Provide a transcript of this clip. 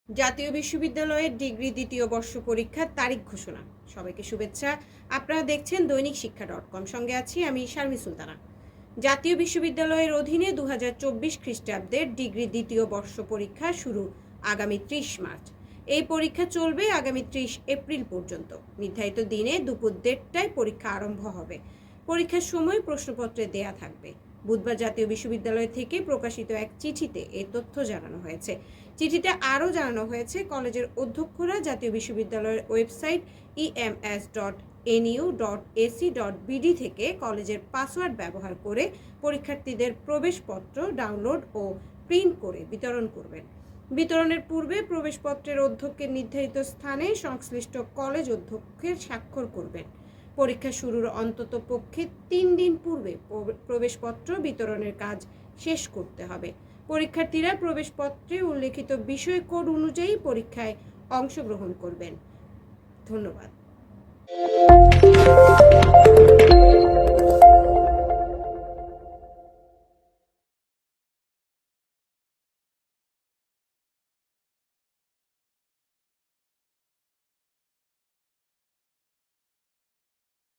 জাতীয় বিশ্ববিদ্যালয়ের ডিগ্রি দ্বিতীয় বর্ষ পরীক্ষার তারিখ ঘোষণা। সবাইকে শুভেচ্ছা। আপনারা দেখছেন দৈনিক শিক্ষা.com, সঙ্গে আছি আমি শারমি সুলতানা। জাতীয় বিশ্ববিদ্যালয়ের অধীনে 2024 খ্রিস্টাব্দের ডিগ্রি দ্বিতীয় বর্ষ পরীক্ষা শুরু আগামী 30 মার্চ। এই পরীক্ষা চলবে আগামী 30 এপ্রিল পর্যন্ত। নির্ধারিত দিনে দুপুর 1:30টায় পরীক্ষা আরম্ভ হবে। পরীক্ষার সময় প্রশ্নপত্রে দেয়া থাকবে। বুধবার জাতীয় বিশ্ববিদ্যালয় থেকে প্রকাশিত এক চিঠিতে এই তথ্য জানানো হয়েছে। চিঠিতে আরও জানানো হয়েছে, কলেজের অধ্যক্ষরা জাতীয় বিশ্ববিদ্যালয়ের ওয়েবসাইট ems.nu.ac.bd থেকে কলেজের পাসওয়ার্ড ব্যবহার করে পরীক্ষার্থীদের প্রবেশপত্র ডাউনলোড ও প্রিন্ট করে বিতরণ করবেন। বিতরণের পূর্বে প্রবেশপত্রের অধ্যক্ষের নির্ধারিত স্থানে সংশ্লিষ্ট কলেজ অধ্যক্ষের স্বাক্ষর করবেন। পরীক্ষা শুরুর অন্তত পক্ষে 3 দিন পূর্বে প্রবেশপত্র বিতরণের কাজ শেষ করতে হবে। পরীক্ষার্থীরা প্রবেশপত্রে উল্লেখিত বিষয় কোড অনুযায়ী পরীক্ষায় অংশগ্রহণ করবেন। ধন্যবাদ।